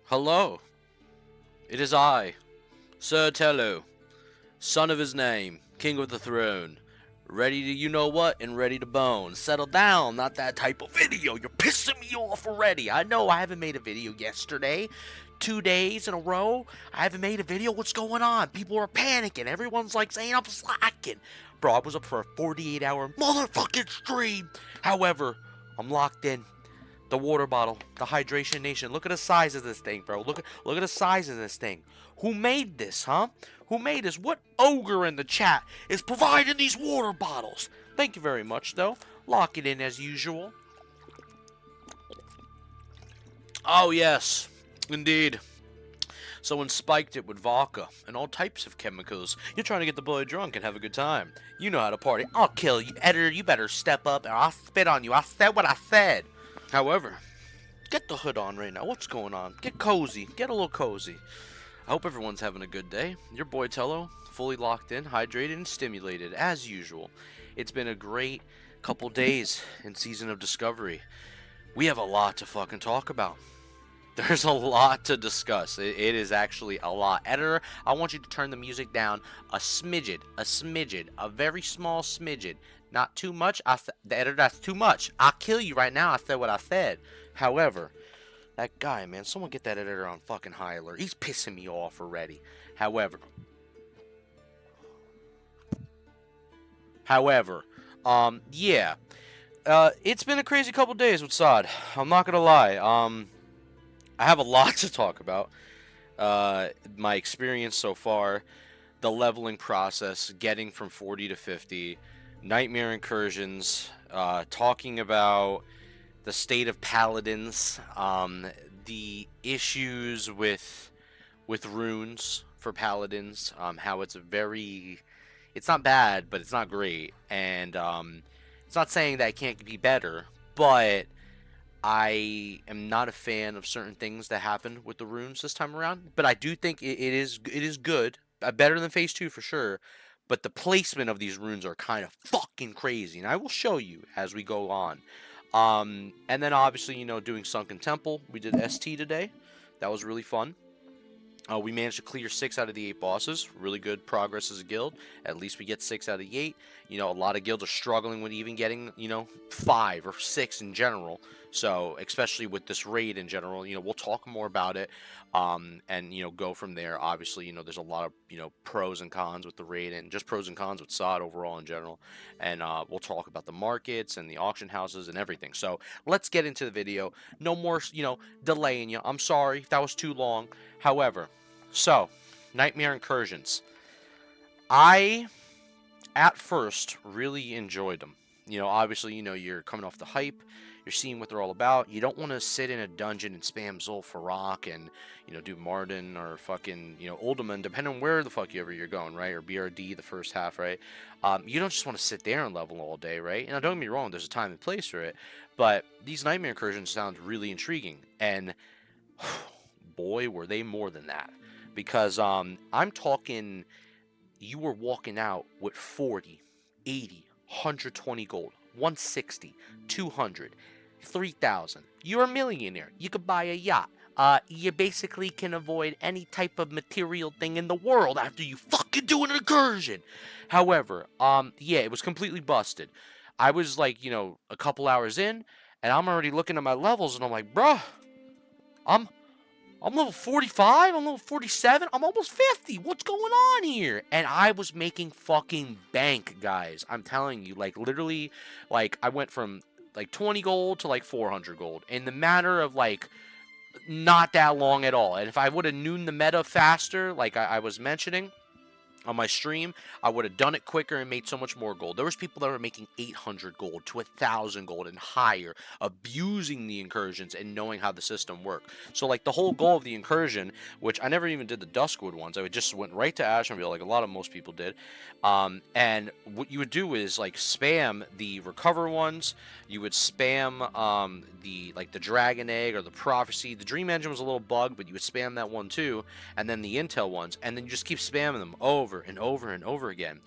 Hello, it is I, Sir Tello, son of his name, king of the throne. Ready to you know what and ready to bone. Settle down, not that type of video. You're pissing me off already. I know I haven't made a video yesterday. 2 days in a row. I haven't made a video. What's going on? People are panicking. Everyone's like saying I'm slacking. Bro, I was up for a 48-hour motherfucking stream. However, I'm locked in. The water bottle, the hydration nation. Look at the size of this thing, bro. Look at the size of this thing. Who made this, huh? Who made this? What ogre in the chat is providing these water bottles? Thank you very much, though. Lock it in as usual. Oh yes, indeed. Someone spiked it with vodka and all types of chemicals. You're trying to get the boy drunk and have a good time. You know how to party. I'll kill you, editor. You better step up or I'll spit on you. I said what I said. However, get the hood on right now. What's going on? Get cozy. Get a little cozy. I hope everyone's having a good day. Your boy Tello, fully locked in, hydrated, and stimulated, as usual. It's been a great couple days in Season of Discovery. We have a lot to fucking talk about. There's a lot to discuss. It is actually a lot. Editor, I want you to turn the music down a smidget, a very small smidget. Not too much. The editor, that's too much. I'll kill you right now. I said what I said. However, that guy, man, someone get that editor on fucking high alert. He's pissing me off already. However, yeah. It's been a crazy couple days with Sod. I'm not gonna lie. I have a lot to talk about. My experience so far, the leveling process, getting from 40 to 50, nightmare incursions, talking about the state of paladins, the issues with runes for paladins, how it's not bad, but it's not great, and it's not saying that it can't be better, but I am not a fan of certain things that happened with the runes this time around, but I do think it is good, better than Phase 2 for sure. But the placement of these runes are kind of fucking crazy, and I will show you as we go on. And then obviously, doing Sunken Temple. We did ST today. That was really fun. We managed to clear 6 out of the 8 bosses. Really good progress as a guild. At least we get 6 out of the 8. A lot of guilds are struggling with even getting, 5 or 6 in general. So, especially with this raid in general, we'll talk more about it, and, go from there. Obviously, there's a lot of, pros and cons with the raid and just pros and cons with SOD overall in general. And we'll talk about the markets and the auction houses and everything. So, let's get into the video. No more, delaying you. I'm sorry if that was too long. However, so, Nightmare Incursions. I, at first, really enjoyed them. Obviously, you're coming off the hype. You're seeing what they're all about. You don't want to sit in a dungeon and spam Zul'Farrak and, do Marden or fucking, Uldaman, depending on where the fuck you're going, right? Or BRD the first half, right? You don't just want to sit there and level all day, right? Now, don't get me wrong, there's a time and place for it. But these Nightmare Incursions sound really intriguing. And, boy, were they more than that. Because I'm talking, you were walking out with 40, 80, 120 gold, 160, 200, 3,000. You're a millionaire. You could buy a yacht. You basically can avoid any type of material thing in the world after you fucking do an incursion. However, yeah, it was completely busted. I was like, a couple hours in, and I'm already looking at my levels, and I'm like, bruh, I'm level 45, I'm level 47, I'm almost 50. What's going on here? And I was making fucking bank, guys. I'm telling you, like, literally, like, I went from, like, 20 gold to, like, 400 gold in the matter of, like, not that long at all. And if I would have known the meta faster, like I was mentioning on my stream, I would have done it quicker and made so much more gold. There was people that were making 800 gold to 1,000 gold and higher, abusing the incursions and knowing how the system worked. So, like, the whole goal of the incursion, which I never even did the Duskwood ones, I just went right to Ashenville, like a lot of most people did. And what you would do is, like, spam the recover ones. You would spam the Dragon Egg or the Prophecy. The Dream Engine was a little bugged, but you would spam that one too. And then the Intel ones. And then you just keep spamming them over and over and over again.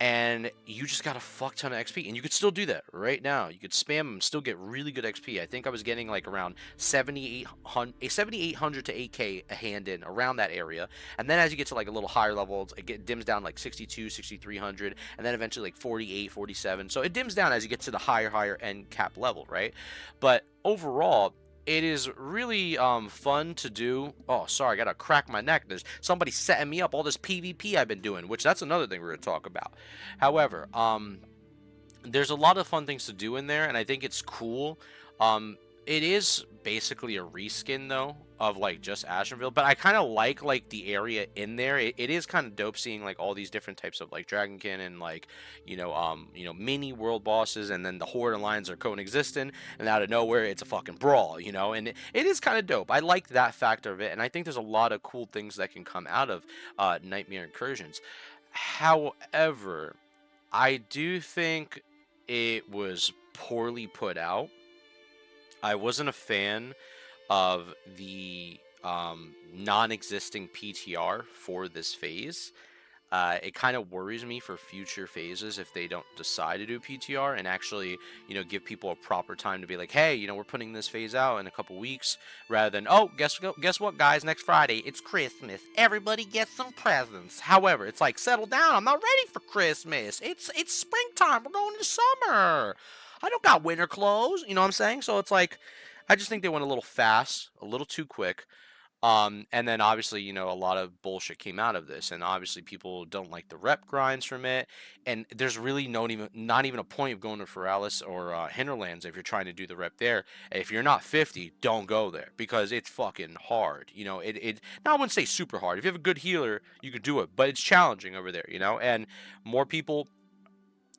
and you just got a fuck ton of XP. And you could still do that right now. You could spam them, still get really good XP. I think I was getting like around 7,800 to 8K a hand in around that area. And then as you get to like a little higher levels, dims down like 62, 6,300, and then eventually like 48, 47. So it dims down as you get to the higher end cap level, right? But overall, it is really fun to do. Oh, sorry, I gotta crack my neck. There's somebody setting me up. All this PvP I've been doing, which that's another thing we're gonna talk about. However, there's a lot of fun things to do in there, and I think it's cool. It is basically a reskin though of like just Ashenville, but I kind of like the area in there. It is kind of dope seeing like all these different types of like Dragonkin and like mini world bosses, and then the Horde and Lions are coexisting, and out of nowhere it's a fucking brawl, and it is kind of dope. I like that factor of it, and I think there's a lot of cool things that can come out of Nightmare Incursions. However, I do think it was poorly put out. I wasn't a fan of the non-existing PTR for this phase. It kind of worries me for future phases if they don't decide to do PTR and actually, give people a proper time to be like, hey, we're putting this phase out in a couple weeks, rather than, oh, guess what, guys, next Friday it's Christmas, everybody gets some presents. However, it's like, settle down, I'm not ready for Christmas. It's springtime, we're going to summer. I don't got winter clothes. You know what I'm saying? So it's like, I just think they went a little fast, a little too quick. And then obviously, a lot of bullshit came out of this, and obviously people don't like the rep grinds from it. And there's really not even a point of going to Feralis or Hinterlands if you're trying to do the rep there. If you're not 50, don't go there because it's fucking hard. Now I wouldn't say super hard. If you have a good healer, you could do it, but it's challenging over there. And more people.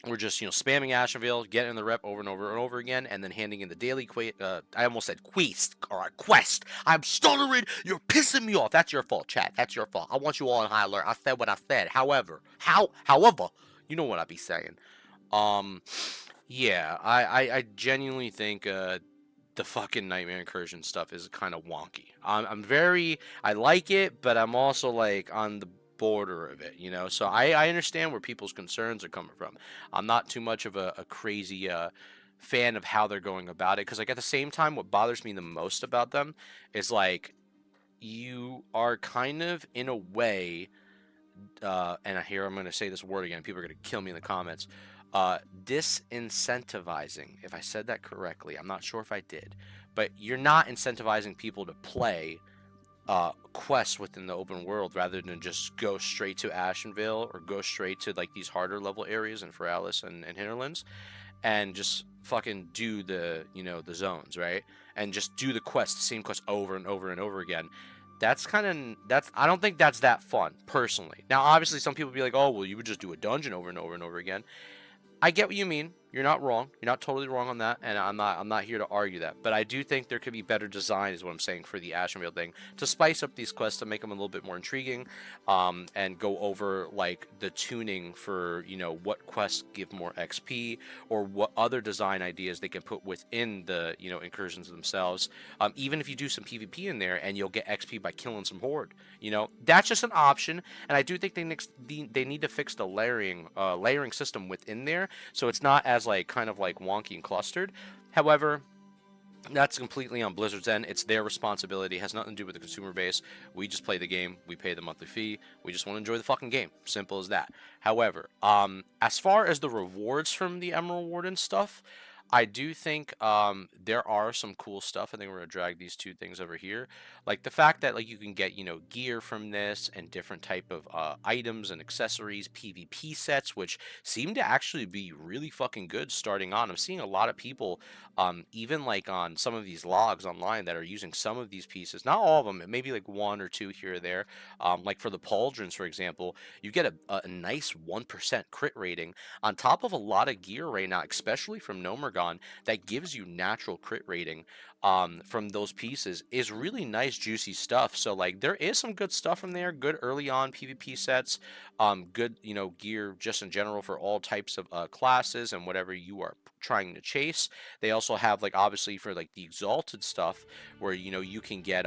We're just, spamming Ashenvale, getting the rep over and over and over again, and then handing in the daily I almost said quest, or quest. I'm stuttering. You're pissing me off. That's your fault, chat. That's your fault. I want you all on high alert. I said what I said. However, you know what I be saying. Yeah, I genuinely think the fucking Nightmare Incursion stuff is kind of wonky. I like it, but I'm also like on the border of it, so I understand where people's concerns are coming from. I'm not too much of a crazy fan of how they're going about it, because like at the same time, what bothers me the most about them is like you are kind of in a way, and here I'm going to say this word again, people are going to kill me in the comments, disincentivizing, if I said that correctly. I'm not sure if I did, but you're not incentivizing people to play quests within the open world, rather than just go straight to Ashenvale or go straight to like these harder level areas in Feralis and Hinterlands, and just fucking do the the zones, right? And just do the same quest over and over and over again. I don't think that's that fun, personally. Now obviously some people be like, oh well, you would just do a dungeon over and over and over again. I get what you mean. You're not wrong. You're not totally wrong on that, and I'm not here to argue that. But I do think there could be better design, is what I'm saying, for the Ashenvale thing, to spice up these quests, to make them a little bit more intriguing, and go over like the tuning for what quests give more XP, or what other design ideas they can put within the incursions themselves. Even if you do some PvP in there, and you'll get XP by killing some horde, that's just an option. And I do think they need to fix the layering system within there, so it's not as like kind of like wonky and clustered. However, that's completely on Blizzard's end. It's their responsibility. It has nothing to do with the consumer base. We just play the game. We pay the monthly fee. We just want to enjoy the fucking game. Simple as that. However, as far as the rewards from the Emerald Warden stuff, I do think there are some cool stuff. I think we're gonna drag these two things over here, like the fact that like you can get gear from this, and different type of items and accessories, PvP sets, which seem to actually be really fucking good starting on. I'm seeing a lot of people, even like on some of these logs online, that are using some of these pieces. Not all of them. It may be like one or two here or there. Like for the pauldrons, for example, you get a nice 1% crit rating on top of a lot of gear right now, especially from Nomergon, that gives you natural crit rating from those pieces. Is really nice, juicy stuff. So like there is some good stuff from there. Good early on PvP sets, good gear just in general for all types of classes and whatever you are trying to chase. They also have like obviously for like the exalted stuff, where you can get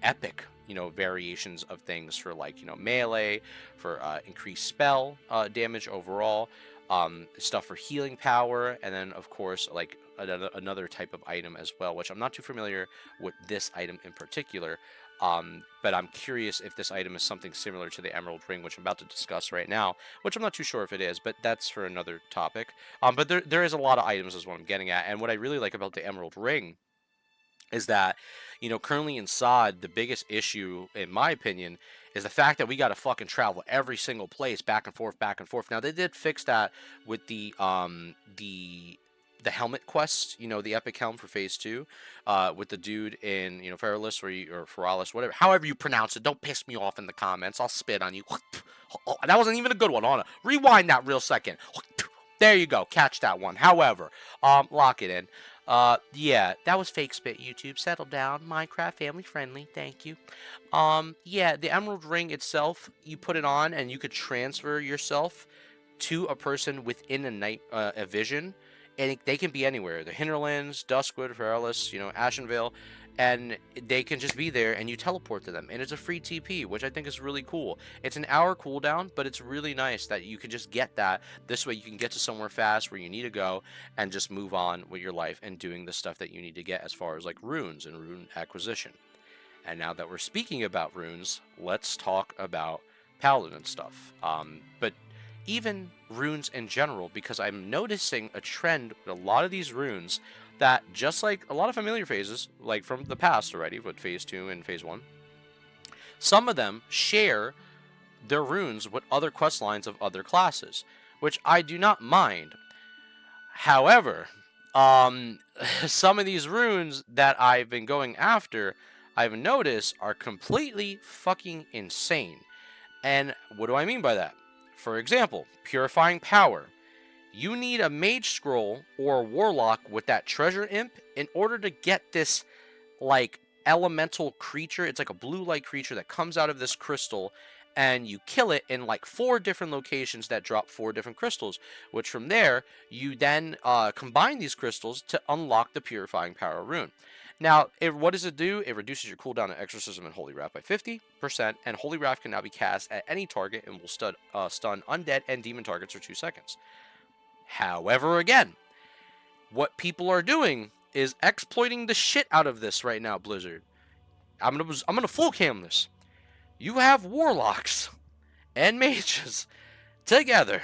epic variations of things for like, melee, for increased spell damage overall, stuff for healing power, and then of course like another type of item as well, which I'm not too familiar with this item in particular. But I'm curious if this item is something similar to the Emerald Ring, which I'm about to discuss right now, which I'm not too sure if it is, but that's for another topic. But there is a lot of items is what I'm getting at, and what I really like about the Emerald Ring is that, currently in SOD, the biggest issue, in my opinion, is the fact that we got to fucking travel every single place back and forth, back and forth. Now they did fix that with the helmet quest, the epic helm for phase 2, with the dude in, Feralis or Feralis, whatever, however you pronounce it. Don't piss me off in the comments. I'll spit on you. Oh, that wasn't even a good one. Anna. Rewind that real second. There you go. Catch that one. However, lock it in. Yeah, that was fake spit, YouTube. Settle down. Minecraft family friendly. Thank you. Yeah, the Emerald Ring itself, you put it on and you could transfer yourself to a person within a vision, and they can be anywhere. The Hinterlands, Duskwood, Feralis, Ashenvale, and they can just be there and you teleport to them, and it's a free TP, which I think is really cool. It's an hour cooldown, but it's really nice that you can just get that. This way you can get to somewhere fast where you need to go and just move on with your life and doing the stuff that you need to get as far as like runes and rune acquisition. And now that we're speaking about runes, let's talk about Paladin stuff. But even runes in general, because I'm noticing a trend with a lot of these runes that, just like a lot of familiar phases, like from the past already, with phase 2 and phase 1, some of them share their runes with other quest lines of other classes, which I do not mind. However, some of these runes that I've been going after, I've noticed, are completely fucking insane. And what do I mean by that? For example, Purifying Power. You need a Mage Scroll or a Warlock with that Treasure Imp in order to get this, like, elemental creature. It's like a blue light creature that comes out of this crystal, and you kill it in like 4 different locations that drop 4 different crystals, which from there, you then combine these crystals to unlock the Purifying Power rune. Now, what does it do? It reduces your cooldown on Exorcism and Holy Wrath by 50%, and Holy Wrath can now be cast at any target and will stun undead and demon targets for 2 seconds. However, again, what people are doing is exploiting the shit out of this right now, Blizzard. I'm gonna full cam this. You have warlocks and mages together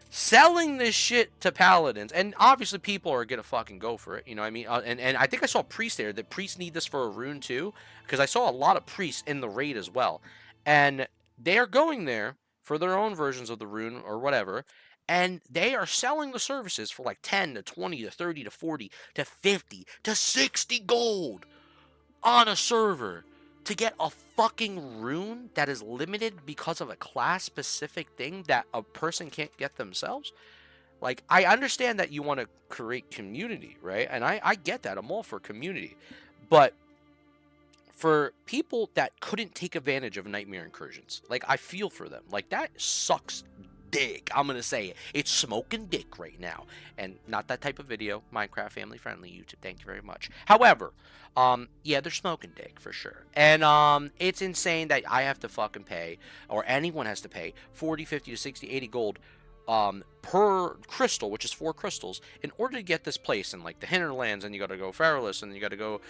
selling this shit to paladins, and obviously people are gonna fucking go for it, you know what I mean? And I think I saw priests there. The priests need this for a rune too, because I saw a lot of priests in the raid as well, and they are going there for their own versions of the rune or whatever, and they are selling the services for like 10 to 20 to 30 to 40 to 50 to 60 gold on a server to get a fucking rune that is limited because of a class-specific thing that a person can't get themselves. Like, I understand that you want to create community, right? And I get that. I'm all for community. But for people that couldn't take advantage of Nightmare Incursions, like, I feel for them. Like, that sucks dick. I'm going to say it. It's smoking dick right now. And not that type of video. Minecraft family friendly YouTube. Thank you very much. However, yeah, they're smoking dick for sure. And it's insane that I have to fucking pay, or anyone has to pay 40, 50 to 60, 80 gold per crystal, which is 4 crystals, in order to get this place in like the Hinterlands, and you got to go Feralis, and you got to go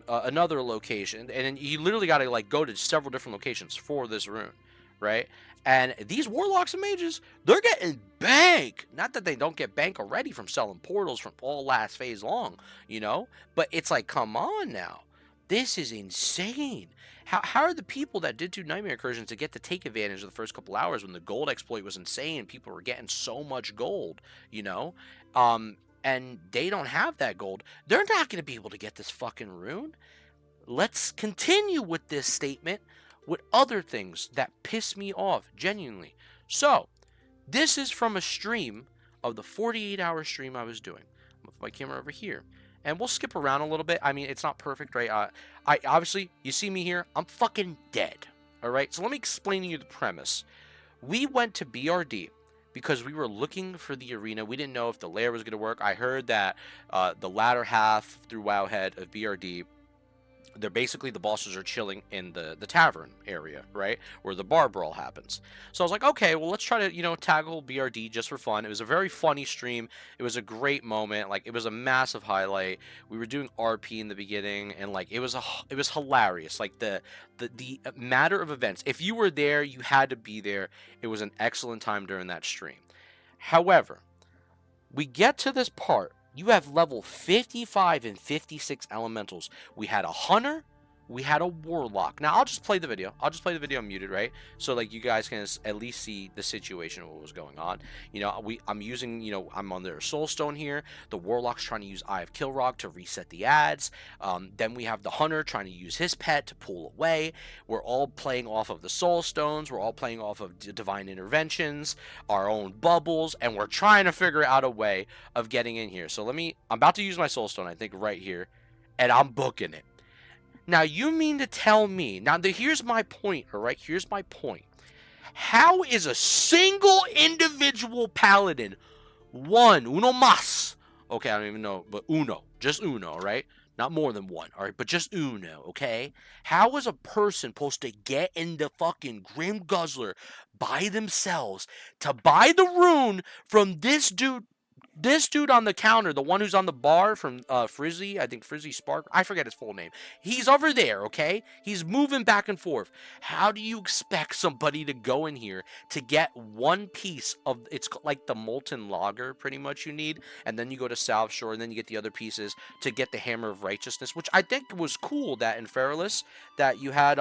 another location, and then you literally got to like go to several different locations for this rune, right? And these warlocks and mages, they're getting bank. Not that they don't get bank already from selling portals from all last phase long, you know? But it's like, come on now. This is insane. How are the people that did do Nightmare Incursions to get to take advantage of the first couple hours when the gold exploit was insane? People were getting so much gold, you know? And they don't have that gold. They're not going to be able to get this fucking rune. Let's continue with this statement with other things that piss me off, genuinely. So, this is from a stream of the 48-hour stream I was doing. I'm gonna put my camera over here, and we'll skip around a little bit. I mean, it's not perfect, right? I obviously, you see me here, I'm fucking dead, all right? So let me explain to you the premise. We went to BRD because we were looking for the arena. We didn't know if the lair was going to work. I heard that the latter half through Wowhead of BRD they're basically, the bosses are chilling in the tavern area, right, where the bar brawl happens. So I was like, okay, well, let's try to, tackle BRD just for fun. It was a very funny stream. It was a great moment. Like, it was a massive highlight. We were doing RP in the beginning, and like, it was hilarious. Like, the matter of events, if you were there, you had to be there. It was an excellent time during that stream. However, we get to this part. You have level 55 and 56 elementals. We had a hunter. We had a warlock. Now, I'll just play the video. I'll just play the video muted, right? So, like, you guys can at least see the situation of what was going on. I'm using, I'm on their soul stone here. The warlock's trying to use Eye of Kilrog to reset the ads. Then we have the hunter trying to use his pet to pull away. We're all playing off of the soul stones. We're all playing off of divine interventions, our own bubbles, and we're trying to figure out a way of getting in here. So I'm about to use my soul stone, I think, right here, and I'm booking it. Now, you mean to tell me, here's my point, all right? Here's my point. How is a single individual paladin, uno más, okay, I don't even know, but just uno, right? Not more than one, all right, but just uno, okay? How is a person supposed to get in the fucking Grim Guzzler by themselves to buy the rune from this dude? This dude on the counter, the one who's on the bar from Frizzy, I think Frizzy Spark, I forget his full name. He's over there, okay? He's moving back and forth. How do you expect somebody to go in here to get one piece of, it's like the molten lager, pretty much, you need, and then you go to South Shore, and then you get the other pieces to get the Hammer of Righteousness, which I think was cool that in Feralus, that you had,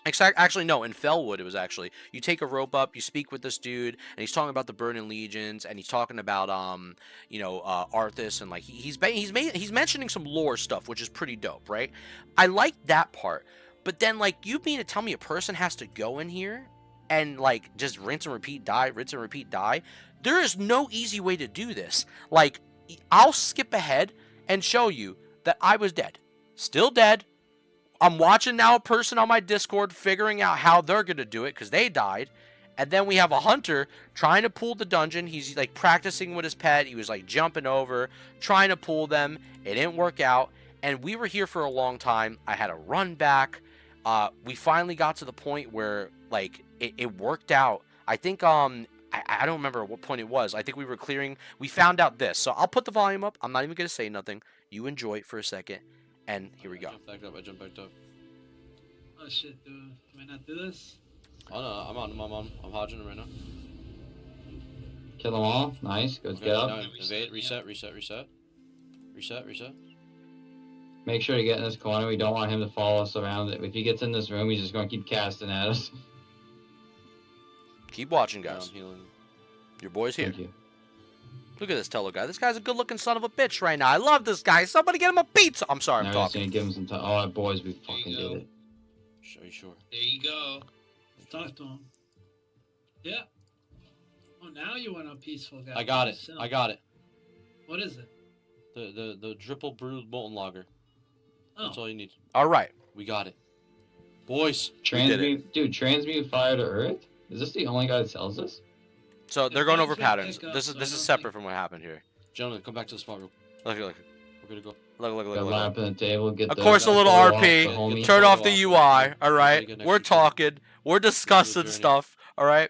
actually, no, in Felwood, it was actually, you take a rope up, you speak with this dude, and he's talking about the Burning Legions, and he's talking about, Arthas, and, like, he's mentioning some lore stuff, which is pretty dope, right? I like that part, but then, like, you mean to tell me a person has to go in here and, like, just rinse and repeat, die, rinse and repeat, die? There is no easy way to do this. Like, I'll skip ahead and show you that I was dead. Still dead. I'm watching now a person on my Discord figuring out how they're going to do it because they died. And then we have a hunter trying to pull the dungeon. He's like practicing with his pet. He was like jumping over, trying to pull them. It didn't work out. And we were here for a long time. I had to run back. We finally got to the point where like it worked out. I think I don't remember what point it was. I think we were clearing. We found out this. So I'll put the volume up. I'm not even going to say nothing. You enjoy it for a second. And here we go. I jumped back up. Oh shit, dude. Can I not do this? Oh no, I'm on. I'm hodging him right now. Kill them all. Nice. Good. Okay, Get up. now evade, reset. Make sure to get in this corner. We don't want him to follow us around. If he gets in this room, he's just going to keep casting at us. Keep watching, guys. I'm healing. Your boy's here. Thank you. Look at this Tello guy. This guy's a good-looking son of a bitch right now. I love this guy. Somebody get him a pizza. I'm sorry, I'm Now talking. he's gonna give him some time. All right, boys, we fucking did it. Are you sure? There you go. Let's talk to him. Yeah. Oh, now you want a peaceful guy. I got it. I got it. What is it? The triple brewed molten lager. Oh. That's all you need. All right. We got it. Boys. Transmute fire to earth? Is this the only guy that sells this? So they're going over patterns. This is separate from what happened here. Gentlemen, come back to the spot real Look. We're gonna go. Look. Got lamp on the table. Get Of the, course, a little pull off RP. the homie. Turn off the UI. All right. Next We're to each talking. We're discussing journey. stuff. All right.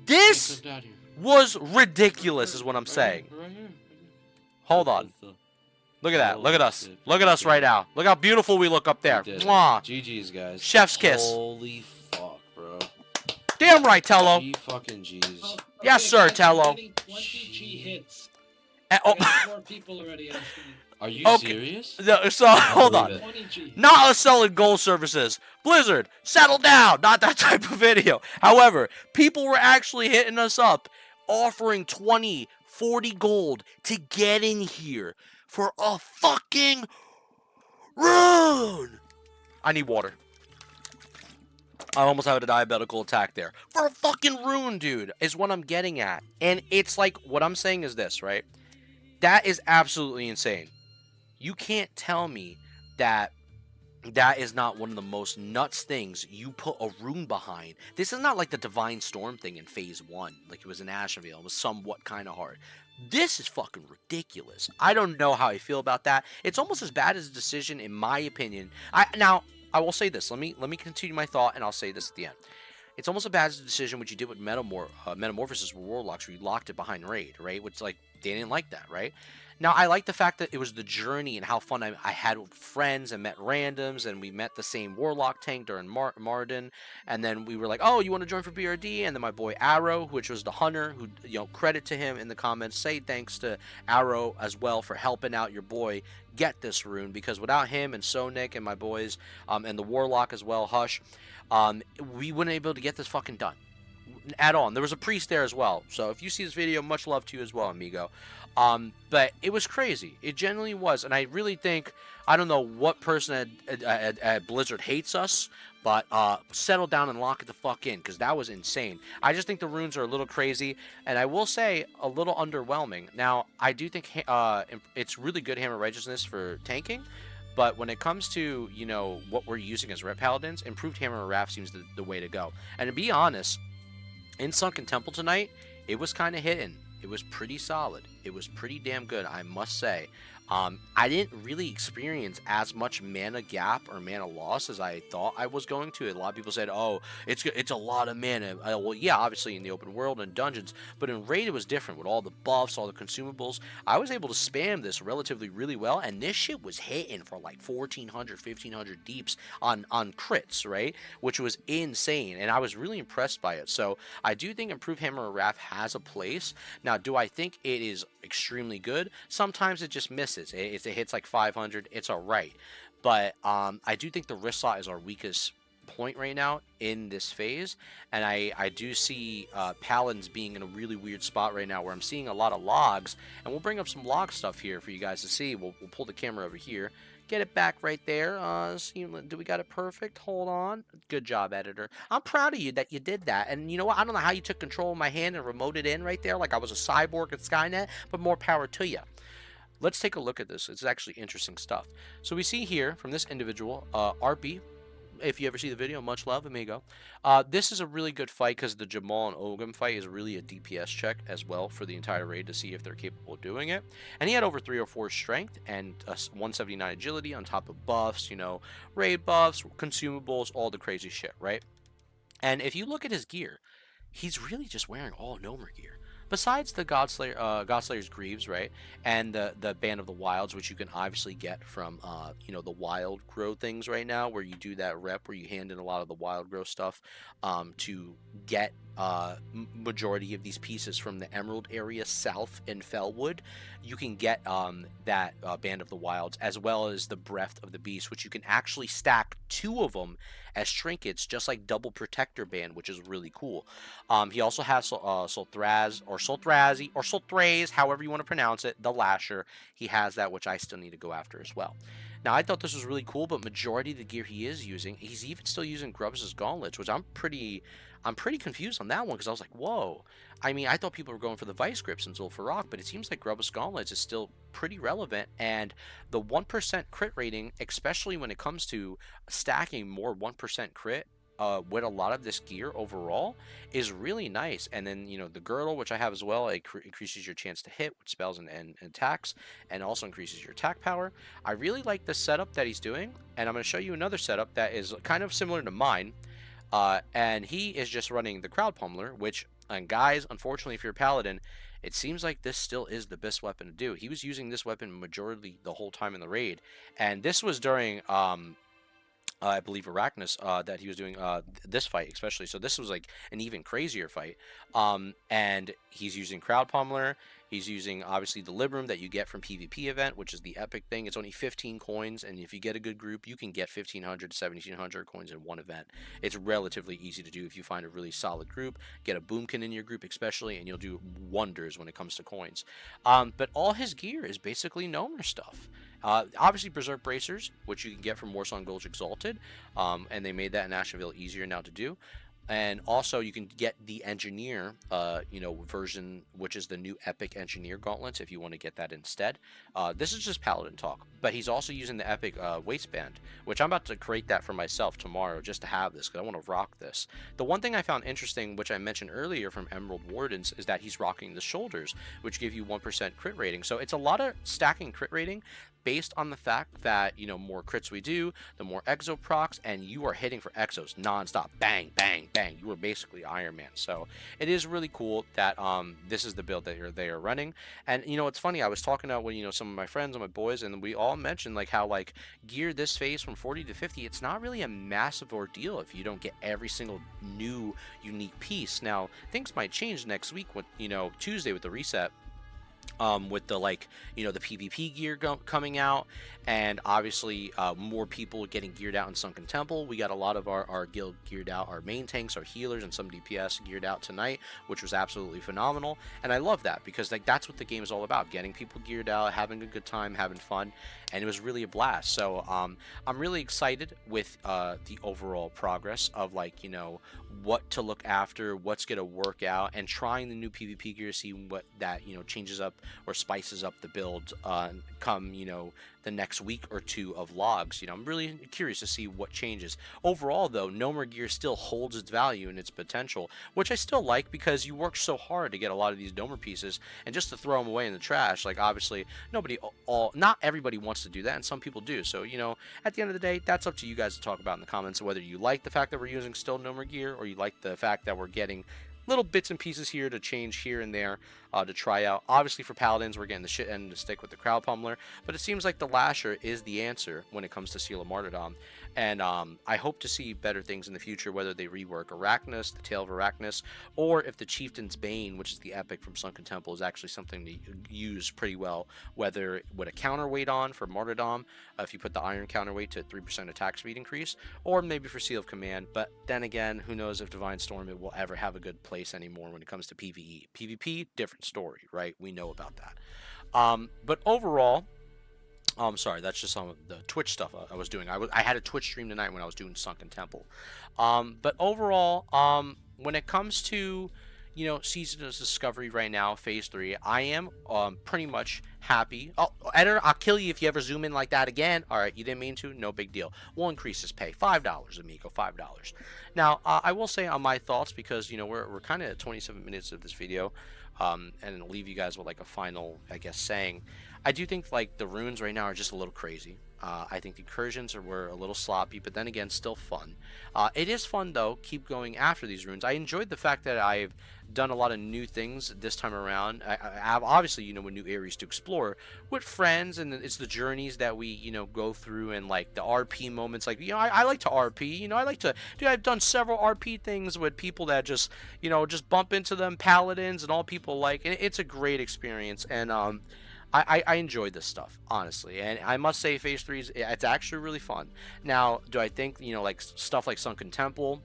This was ridiculous, is what I'm saying. Right here. Hold on. Look at that. Look at us. Look at us right now. Look how beautiful we look up there. Mwah. GG's, guys. Chef's kiss. Holy fuck, bro. Damn right, Tello. G fucking G's. Oh, Yes, sir, guys, Tello. I'm getting 20 G hits. And- I got 4 people already asking me. Are you Okay. serious? No, so hold on. believe 20 G. Not us selling gold services. Blizzard, settle down. Not that type of video. However, people were actually hitting us up, offering 20, 40 gold to get in here for a fucking rune. I need water. I almost had a diabetical attack there. For a fucking rune, dude, is what I'm getting at. And it's like, what I'm saying is this, right? That is absolutely insane. You can't tell me that that is not one of the most nuts things you put a rune behind. This is not like the Divine Storm thing in Phase 1. Like it was in Ashenvale. It was somewhat kind of hard. This is fucking ridiculous. I don't know how I feel about that. It's almost as bad as a decision, in my opinion. I will say this. Let me continue my thought, and I'll say this at the end. It's almost as bad as a decision what you did with Metamorphosis Warlocks, where you locked it behind Raid, right? Which, like, they didn't like that, right? Now, I like the fact that it was the journey and how fun I had with friends and met randoms, and we met the same Warlock tank during Marden, and then we were like, oh, you want to join for BRD? And then my boy Arrow, which was the hunter, who, credit to him in the comments, say thanks to Arrow as well for helping out your boy get this rune, because without him and Sonic and my boys, and the Warlock as well, Hush, we wouldn't be able to get this fucking done at all. And there was a priest there as well. So if you see this video, much love to you as well, amigo. But it was crazy. It genuinely was. And I really think, I don't know what person at Blizzard hates us, but settle down and lock it the fuck in, because that was insane. I just think the runes are a little crazy, and I will say a little underwhelming. Now, I do think it's really good Hammer Righteousness for tanking, but when it comes to, what we're using as Ret Paladins, improved Hammer Wrath seems the way to go. And to be honest, in Sunken Temple tonight, it was kind of hitting. It was pretty solid. It was pretty damn good, I must say. I didn't really experience as much mana gap or mana loss as I thought I was going to. A lot of people said, oh, it's a lot of mana. Well, yeah, obviously in the open world and dungeons, but in Raid it was different with all the buffs, all the consumables. I was able to spam this relatively really well, and this shit was hitting for like 1,400, 1,500 deeps on crits, right? Which was insane, and I was really impressed by it. So I do think Improved Hammer of Wrath has a place. Now, do I think it is extremely good? Sometimes it just misses. If it hits like 500, it's alright. But I do think the wrist slot is our weakest point right now in this phase, and I do see Paladins being in a really weird spot right now where I'm seeing a lot of logs, and we'll bring up some log stuff here for you guys to see. We'll pull the camera over here, get it back right there. Do we got it perfect? Hold on. Good job, editor. I'm proud of you that you did that. And you know what? I don't know how you took control of my hand and remoted in right there like I was a cyborg at Skynet, but more power to you. Let's take a look at this. It's actually interesting stuff. So we see here from this individual, RP. If you ever see the video, much love, amigo. This is a really good fight because the Jamal and Ogum fight is really a DPS check as well for the entire raid to see if they're capable of doing it. And he had over 304 strength and 179 agility on top of buffs, raid buffs, consumables, all the crazy shit, right? And if you look at his gear, he's really just wearing all Gnomer gear. Besides the Godslayer's Greaves, right, and the Band of the Wilds, which you can obviously get from, the wild grow things right now, where you do that rep where you hand in a lot of the wild grow stuff to get majority of these pieces from the Emerald area south in Fellwood. You can get that Band of the Wilds, as well as the Breath of the Beast, which you can actually stack 2 of them as trinkets, just like double protector band, which is really cool. He also has Solthraz, or Solthrazi, or Solthraze, however you want to pronounce it, the Lasher. He has that, which I still need to go after as well. Now, I thought this was really cool, but majority of the gear he is using, he's even still using Grubbs' gauntlets, which I'm pretty confused on that one, because I was like, whoa. I mean, I thought people were going for the Vice Grips in Zul'Farrak, but it seems like Grubbs' gauntlets is still pretty relevant, and the 1% crit rating, especially when it comes to stacking more 1% crit with a lot of this gear overall, is really nice. And then, the girdle, which I have as well, it increases your chance to hit with spells and attacks, and also increases your attack power. I really like the setup that he's doing, and I'm going to show you another setup that is kind of similar to mine. And he is just running the Crowd Pummeler, which, and guys, unfortunately, if you're a Paladin, it seems like this still is the best weapon to do. He was using this weapon majority the whole time in the raid, and this was during, I believe, Arachnus, that he was doing this fight especially. So this was like an even crazier fight. And he's using Crowd Pummeler. He's using, obviously, the Librum that you get from PvP event, which is the epic thing. It's only 15 coins, and if you get a good group, you can get 1,500 to 1,700 coins in one event. It's relatively easy to do if you find a really solid group. Get a Boomkin in your group especially, and you'll do wonders when it comes to coins. But all his gear is basically Gnomer stuff. Obviously, Berserk Bracers, which you can get from Warsong Gulch Exalted, and they made that in Ashenville easier now to do. And also you can get the engineer version, which is the new epic engineer gauntlets, if you want to get that instead. This is just Paladin talk, but he's also using the epic waistband, which I'm about to create that for myself tomorrow just to have this, because I want to rock this. The one thing I found interesting, which I mentioned earlier from Emerald Wardens, is that he's rocking the shoulders, which give you 1% crit rating. So it's a lot of stacking crit rating based on the fact that, more crits we do, the more exo procs, and you are hitting for exos nonstop. Bang, bang, bang. You are basically Iron Man. So it is really cool that this is the build that they are running. And it's funny, I was talking out with some of my friends and my boys, and we all mentioned like how like gear this phase from 40 to 50, it's not really a massive ordeal if you don't get every single new unique piece. Now things might change next week with Tuesday with the reset, with the the PvP gear coming out, and obviously more people getting geared out in Sunken Temple. We got a lot of our guild geared out, our main tanks, our healers, and some DPS geared out tonight, which was absolutely phenomenal. And I love that, because that's what the game is all about: getting people geared out, having a good time, having fun, and it was really a blast. So I'm really excited with the overall progress of what to look after, what's gonna work out, and trying the new PvP gear to see what that changes up or spices up the build come the next week or two of logs. I'm really curious to see what changes. Overall though, Nomer gear still holds its value and its potential, which I still like, because you work so hard to get a lot of these Nomer pieces, and just to throw them away in the trash, like obviously not everybody wants to do that, and some people do. So at the end of the day, that's up to you guys to talk about in the comments, whether you like the fact that we're using still Nomer gear, or you like the fact that we're getting little bits and pieces here to change here and there to try out. Obviously for Paladins, we're getting the shit end of the stick with the Crowd Pummeler, but it seems like the Lasher is the answer when it comes to Seal of Martyrdom. And I hope to see better things in the future, whether they rework Arachnus, the Tale of Arachnus, or if the Chieftain's Bane, which is the epic from Sunken Temple, is actually something to use pretty well, whether with a counterweight on for Martyrdom, if you put the Iron counterweight to 3% attack speed increase, or maybe for Seal of Command. But then again, who knows if Divine Storm it will ever have a good place anymore when it comes to PvE. PvP, different story, right? We know about that. But overall, sorry, that's just some of the Twitch stuff I was doing. I had a Twitch stream tonight when I was doing Sunken Temple. But overall, when it comes to Season of Discovery right now, Phase 3, I am pretty much happy. Oh, editor, I'll kill you if you ever zoom in like that again. All right, you didn't mean to. No big deal. We'll increase his pay. $5, amigo. $5. Now, I will say on my thoughts, because we're kind of at 27 minutes of this video, and leave you guys with like a final, I guess, saying. I do think like the runes right now are just a little crazy. I think the incursions were a little sloppy, but then again, still fun. It is fun though. Keep going after these runes. I enjoyed the fact that I've done a lot of new things this time around. I have obviously with new areas to explore with friends, and it's the journeys that we go through, and like the RP moments. Like I like to RP. I like to do. I've done several RP things with people that just just bump into them, paladins and all people like. And it's a great experience, and I enjoyed this stuff, honestly, and I must say Phase 3 it's actually really fun. Now, do I think like stuff like Sunken Temple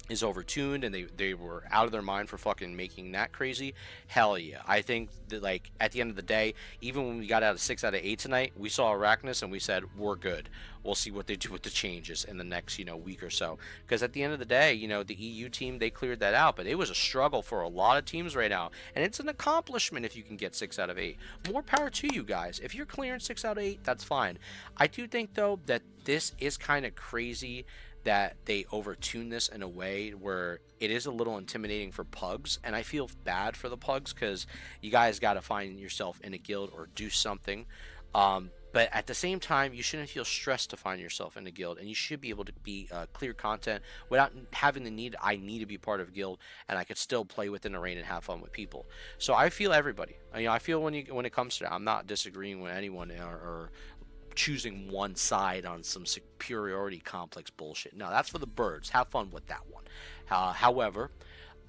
is overtuned and they were out of their mind for fucking making that crazy? Hell yeah. I think that like at the end of the day, even when we got out of 6 out of 8 tonight, we saw Arachnus and we said we're good. We'll see what they do with the changes in the next week or so, because at the end of the day, the EU team, they cleared that out, but it was a struggle for a lot of teams right now, and it's an accomplishment if you can get 6 out of 8. More power to you guys. If you're clearing 6 out of 8, that's fine. I do think though that this is kind of crazy that they overtune this in a way where it is a little intimidating for pugs, and I feel bad for the pugs, because you guys got to find yourself in a guild or do something, but at the same time, you shouldn't feel stressed to find yourself in a guild, and you should be able to be clear content without having the need, I need to be part of a guild, and I could still play within a rain and have fun with people. So I feel everybody. I feel when it comes to that, I'm not disagreeing with anyone or choosing one side on some superiority complex bullshit. No, that's for the birds. Have fun with that one. However,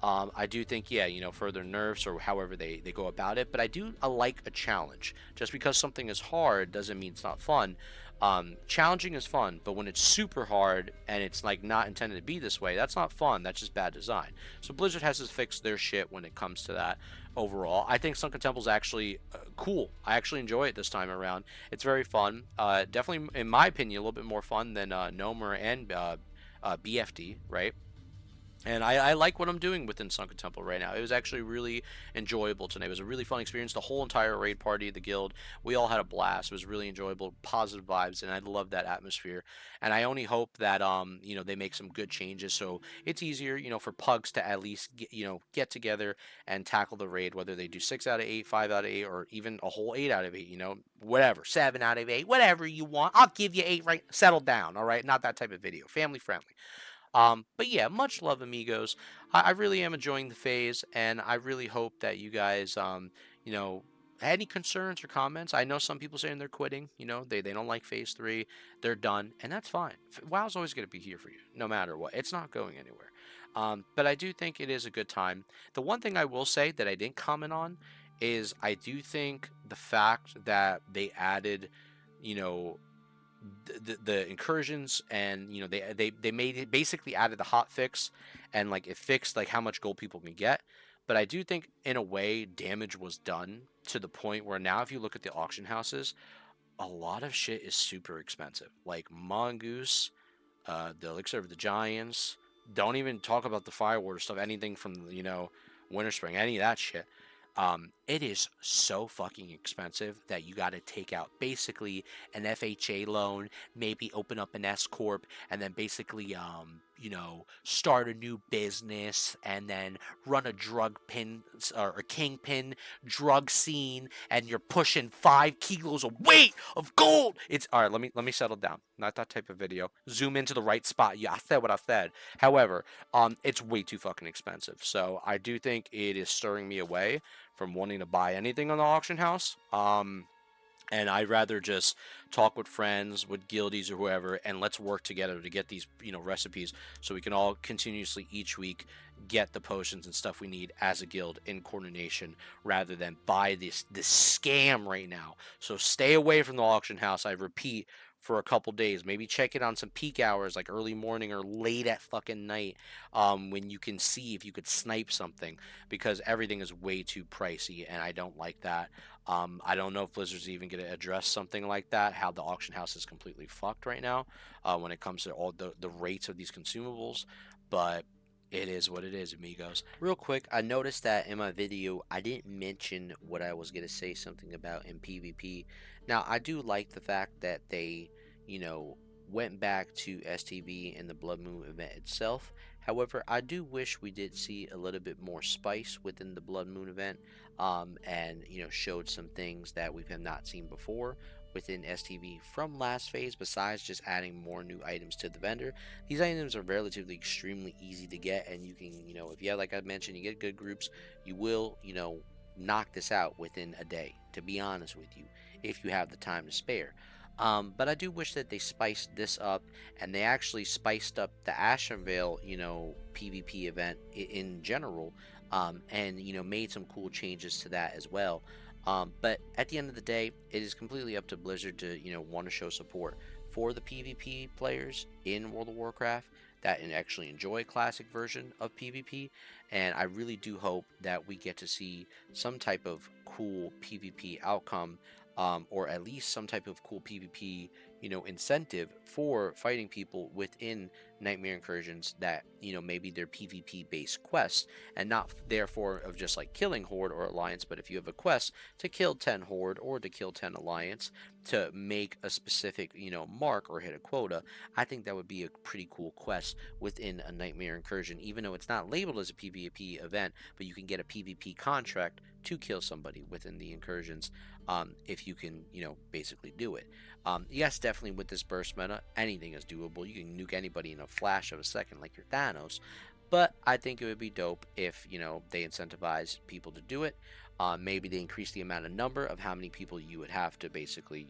I do think, further nerfs or however they go about it, but I like a challenge. Just because something is hard doesn't mean it's not fun. Challenging is fun, but when it's super hard and it's like not intended to be this way, that's not fun. That's just bad design. So Blizzard has to fix their shit when it comes to that. Overall, I think Sunken Temple's actually cool. I actually enjoy it this time around. It's very fun. Definitely, in my opinion, a little bit more fun than Nomer and BFD, right? And I like what I'm doing within Sunken Temple right now. It was actually really enjoyable tonight. It was a really fun experience. The whole entire raid party, the guild, we all had a blast. It was really enjoyable, positive vibes, and I love that atmosphere. And I only hope that they make some good changes so it's easier, for pugs to at least get together and tackle the raid, whether they do 6 out of 8, 5 out of 8, or even a whole 8 out of 8. Whatever, 7 out of 8, whatever you want. I'll give you 8. Right, settle down. All right, not that type of video. Family friendly. But yeah, much love, amigos. I really am enjoying the phase, and I really hope that you guys, had any concerns or comments. I know some people saying they're quitting. They don't like phase 3. They're done, and that's fine. WoW's always going to be here for you, no matter what. It's not going anywhere. But I do think it is a good time. The one thing I will say that I didn't comment on is I do think the fact that they added, you know, the incursions, and they made it, basically added the hot fix, and like it fixed like how much gold people can get. But I do think in a way damage was done to the point where now if you look at the auction houses, a lot of shit is super expensive, like mongoose, the elixir of the giants. Don't even talk about the firewater stuff, anything from winter spring, any of that shit. It is so fucking expensive that you got to take out basically an FHA loan, maybe open up an S corp, and then basically start a new business, and then run a drug pin or a kingpin drug scene, and you're pushing 5 kilos of weight of gold. It's all right. Let me settle down. Not that type of video. Zoom into the right spot. Yeah, I said what I said. However, it's way too fucking expensive. So I do think it is stirring me away from wanting to buy anything on the auction house. And I'd rather just talk with friends, with guildies or whoever, and let's work together to get these, recipes, so we can all continuously each week get the potions and stuff we need as a guild in coordination, rather than buy this scam right now. So stay away from the auction house. I repeat, for a couple days. Maybe check it on some peak hours, like early morning or late at fucking night, when you can see if you could snipe something, because everything is way too pricey, and I don't like that. I don't know if Blizzard's even going to address something like that, how the auction house is completely fucked right now when it comes to all the rates of these consumables, but it is what it is, amigos. Real quick, I noticed that in my video, I didn't mention what I was going to say something about in PvP. Now, I do like the fact that they, went back to STV and the Blood Moon event itself. However, I do wish we did see a little bit more spice within the Blood Moon event, and showed some things that we have not seen before within STV from last phase, besides just adding more new items to the vendor. These items are relatively extremely easy to get, and you can, if you have, like I mentioned, you get good groups, you will, knock this out within a day, to be honest with you, if you have the time to spare. But I do wish that they spiced this up, and they actually spiced up the Ashenvale, PvP event in general, and made some cool changes to that as well. But at the end of the day, it is completely up to Blizzard to want to show support for the PvP players in World of Warcraft that actually enjoy a classic version of PvP, and I really do hope that we get to see some type of cool PvP outcome, or at least some type of cool PvP, incentive for fighting people within Nightmare Incursions that, maybe they're PvP based quests, and not therefore of just like killing Horde or Alliance, but if you have a quest to kill 10 Horde or to kill 10 Alliance to make a specific, mark or hit a quota, I think that would be a pretty cool quest within a Nightmare Incursion, even though it's not labeled as a PvP event, but you can get a PvP contract to kill somebody within the incursions, if you can, basically do it. Yes, definitely with this burst meta, anything is doable. You can nuke anybody in a flash of a second like your Thanos, but I think it would be dope if, they incentivize people to do it. Maybe they increase the amount of number of how many people you would have to basically,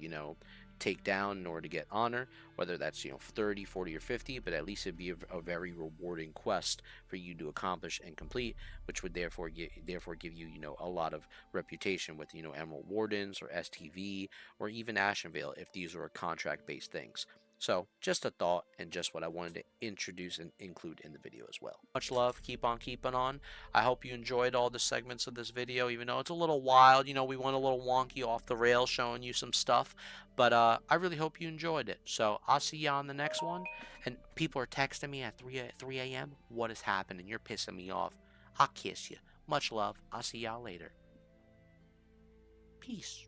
take down in order to get honor, whether that's 30, 40, or 50, but at least it'd be a very rewarding quest for you to accomplish and complete, which would therefore give you a lot of reputation with Emerald Wardens or STV or even Ashenvale if these were contract based things. So, just a thought and just what I wanted to introduce and include in the video as well. Much love. Keep on keeping on. I hope you enjoyed all the segments of this video, even though it's a little wild. You know, we went a little wonky off the rails showing you some stuff. But I really hope you enjoyed it. So, I'll see you on the next one. And people are texting me at 3 a.m. What is happening? You're pissing me off. I'll kiss you. Much love. I'll see y'all later. Peace.